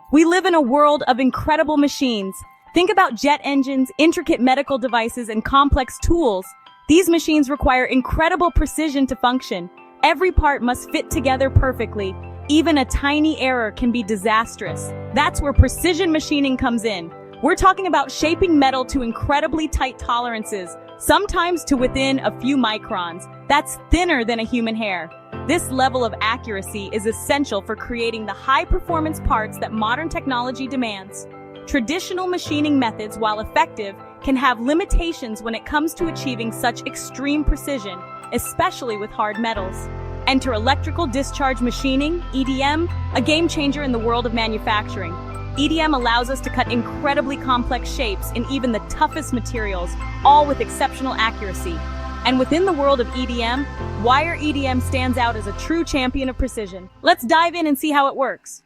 We live in a world of incredible machines. Think about jet engines, intricate medical devices, and complex tools. These machines require incredible precision to function. Every part must fit together perfectly. Even a tiny error can be disastrous. That's where precision machining comes in. We're talking about shaping metal to incredibly tight tolerances, sometimes to within a few microns. That's thinner than a human hair. This level of accuracy is essential for creating the high-performance parts that modern technology demands. Traditional machining methods, while effective, can have limitations when it comes to achieving such extreme precision, especially with hard metals. Enter electrical discharge machining, EDM, a game changer in the world of manufacturing. EDM allows us to cut incredibly complex shapes in even the toughest materials, all with exceptional accuracy. And within the world of EDM, Wire EDM stands out as a true champion of precision. Let's dive in and see how it works.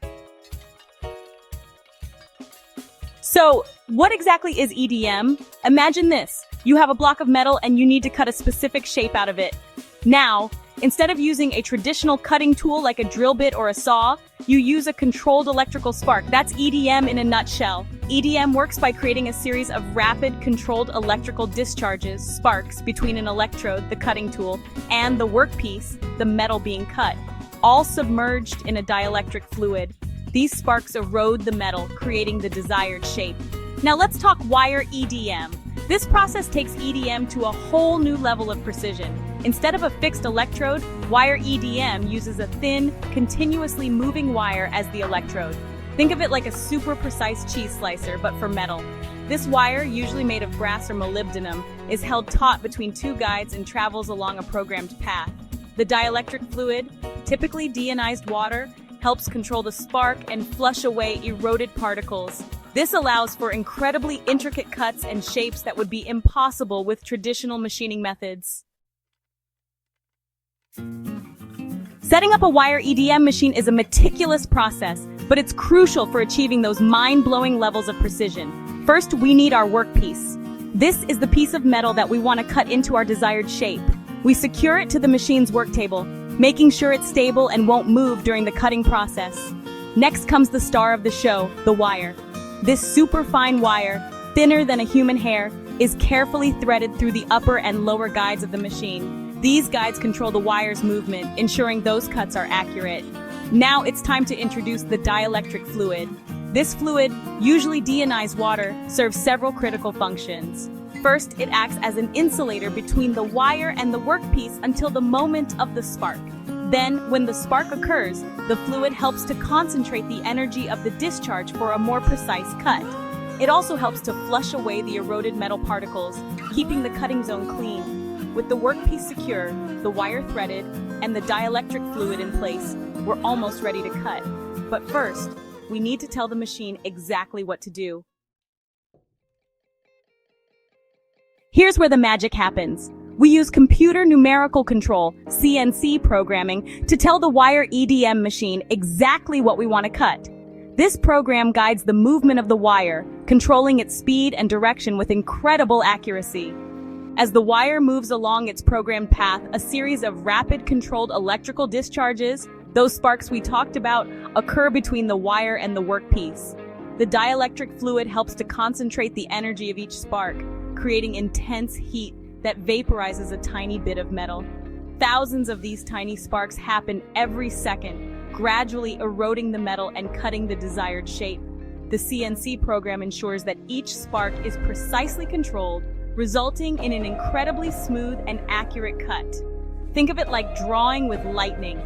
So, what exactly is EDM? Imagine this. You have a block of metal and you need to cut a specific shape out of it. Now, instead of using a traditional cutting tool like a drill bit or a saw, you use a controlled electrical spark. That's EDM in a nutshell. EDM works by creating a series of rapid, controlled electrical discharges, sparks, between an electrode, the cutting tool, and the workpiece, the metal being cut, all submerged in a dielectric fluid. These sparks erode the metal, creating the desired shape. Now let's talk wire EDM. This process takes EDM to a whole new level of precision. Instead of a fixed electrode, wire EDM uses a thin, continuously moving wire as the electrode. Think of it like a super precise cheese slicer, but for metal. This wire, usually made of brass or molybdenum, is held taut between two guides and travels along a programmed path. The dielectric fluid, typically deionized water, helps control the spark and flush away eroded particles. This allows for incredibly intricate cuts and shapes that would be impossible with traditional machining methods. Setting up a wire EDM machine is a meticulous process, but it's crucial for achieving those mind-blowing levels of precision. First, we need our workpiece. This is the piece of metal that we want to cut into our desired shape. We secure it to the machine's work table, making sure it's stable and won't move during the cutting process. Next comes the star of the show, the wire. This superfine wire, thinner than a human hair, is carefully threaded through the upper and lower guides of the machine. These guides control the wire's movement, ensuring those cuts are accurate. Now it's time to introduce the dielectric fluid. This fluid, usually deionized water, serves several critical functions. First, it acts as an insulator between the wire and the workpiece until the moment of the spark. Then, when the spark occurs, the fluid helps to concentrate the energy of the discharge for a more precise cut. It also helps to flush away the eroded metal particles, keeping the cutting zone clean. With the workpiece secure, the wire threaded, and the dielectric fluid in place, we're almost ready to cut. But first, we need to tell the machine exactly what to do. Here's where the magic happens. We use computer numerical control, CNC programming, to tell the wire EDM machine exactly what we want to cut. This program guides the movement of the wire, controlling its speed and direction with incredible accuracy. As the wire moves along its programmed path, a series of rapid controlled electrical discharges, those sparks we talked about, occur between the wire and the workpiece. The dielectric fluid helps to concentrate the energy of each spark, creating intense heat that vaporizes a tiny bit of metal. Thousands of these tiny sparks happen every second, gradually eroding the metal and cutting the desired shape. The CNC program ensures that each spark is precisely controlled, resulting in an incredibly smooth and accurate cut. Think of it like drawing with lightning.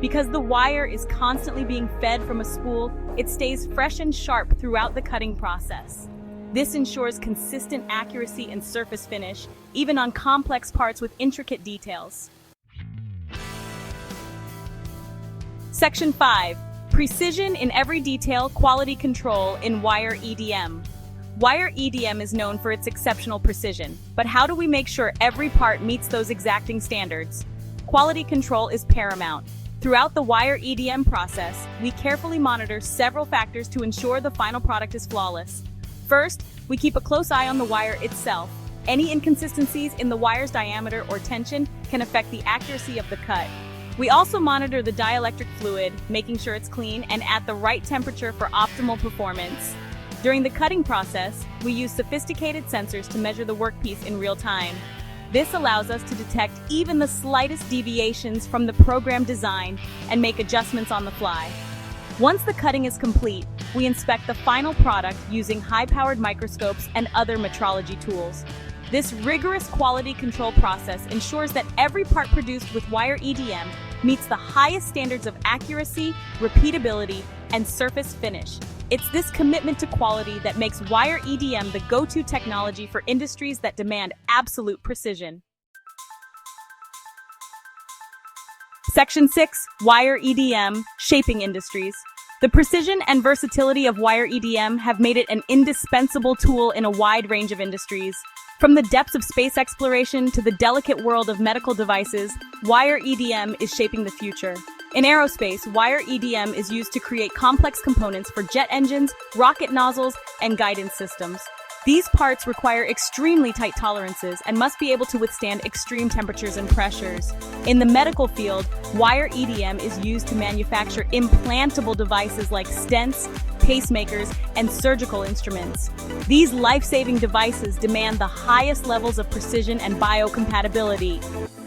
Because the wire is constantly being fed from a spool, it stays fresh and sharp throughout the cutting process. This ensures consistent accuracy and surface finish, even on complex parts with intricate details. Section 5. Precision in every detail, quality control in wire EDM. Wire EDM is known for its exceptional precision, but how do we make sure every part meets those exacting standards? Quality control is paramount. Throughout the wire EDM process, we carefully monitor several factors to ensure the final product is flawless. First, we keep a close eye on the wire itself. Any inconsistencies in the wire's diameter or tension can affect the accuracy of the cut. We also monitor the dielectric fluid, making sure it's clean and at the right temperature for optimal performance. During the cutting process, we use sophisticated sensors to measure the workpiece in real time. This allows us to detect even the slightest deviations from the program design and make adjustments on the fly. Once the cutting is complete, we inspect the final product using high-powered microscopes and other metrology tools. This rigorous quality control process ensures that every part produced with Wire EDM meets the highest standards of accuracy, repeatability, and surface finish. It's this commitment to quality that makes Wire EDM the go-to technology for industries that demand absolute precision. Section 6. Wire EDM, Shaping Industries. The precision and versatility of Wire EDM have made it an indispensable tool in a wide range of industries. From the depths of space exploration to the delicate world of medical devices, Wire EDM is shaping the future. In aerospace, Wire EDM is used to create complex components for jet engines, rocket nozzles, and guidance systems. These parts require extremely tight tolerances and must be able to withstand extreme temperatures and pressures. In the medical field, Wire EDM is used to manufacture implantable devices like stents, pacemakers, and surgical instruments. These life-saving devices demand the highest levels of precision and biocompatibility.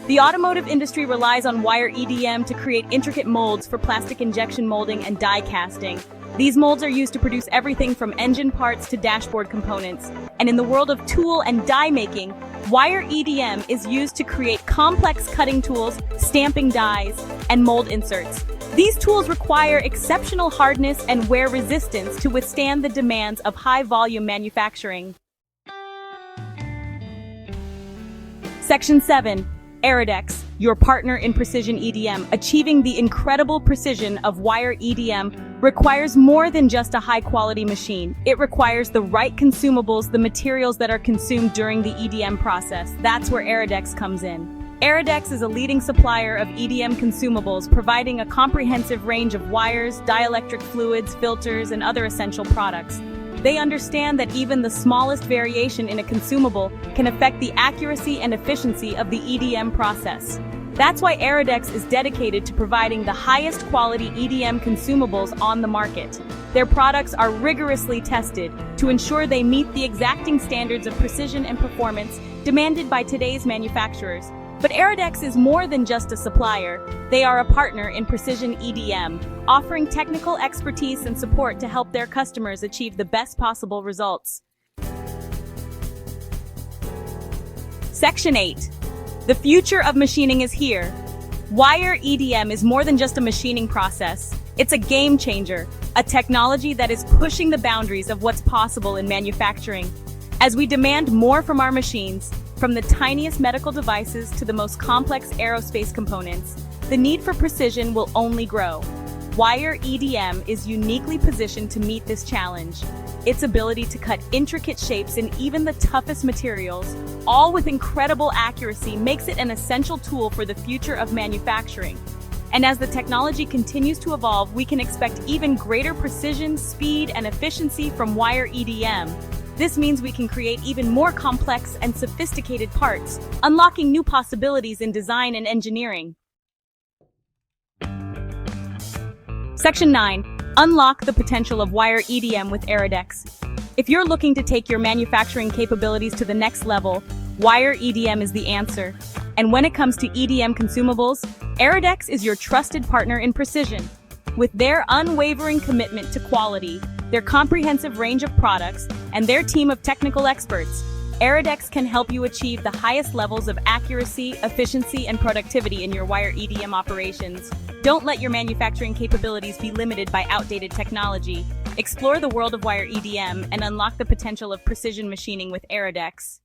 The automotive industry relies on Wire EDM to create intricate molds for plastic injection molding and die casting. These molds are used to produce everything from engine parts to dashboard components. And in the world of tool and die making, Wire EDM is used to create complex cutting tools, stamping dies, and mold inserts. These tools require exceptional hardness and wear resistance to withstand the demands of high-volume manufacturing. Section 7. Erodex, your partner in precision EDM. Achieving the incredible precision of Wire EDM requires more than just a high-quality machine. It requires the right consumables, the materials that are consumed during the EDM process. That's where Erodex comes in. Erodex is a leading supplier of EDM consumables, providing a comprehensive range of wires, dielectric fluids, filters, and other essential products. They understand that even the smallest variation in a consumable can affect the accuracy and efficiency of the EDM process. That's why Erodex is dedicated to providing the highest quality EDM consumables on the market. Their products are rigorously tested to ensure they meet the exacting standards of precision and performance demanded by today's manufacturers. But Erodex is more than just a supplier. They are a partner in precision EDM, offering technical expertise and support to help their customers achieve the best possible results. Section 8. The future of machining is here. Wire EDM is more than just a machining process. It's a game changer, a technology that is pushing the boundaries of what's possible in manufacturing. As we demand more from our machines, from the tiniest medical devices to the most complex aerospace components, the need for precision will only grow. Wire EDM is uniquely positioned to meet this challenge. Its ability to cut intricate shapes in even the toughest materials, all with incredible accuracy, makes it an essential tool for the future of manufacturing. And as the technology continues to evolve, we can expect even greater precision, speed, and efficiency from Wire EDM. This means we can create even more complex and sophisticated parts, unlocking new possibilities in design and engineering. Section 9. Unlock the potential of Wire EDM with Erodex. If you're looking to take your manufacturing capabilities to the next level, Wire EDM is the answer. And when it comes to EDM consumables, Erodex is your trusted partner in precision. With their unwavering commitment to quality, their comprehensive range of products, and their team of technical experts, Erodex can help you achieve the highest levels of accuracy, efficiency, and productivity in your Wire EDM operations. Don't let your manufacturing capabilities be limited by outdated technology. Explore the world of Wire EDM and unlock the potential of precision machining with Erodex.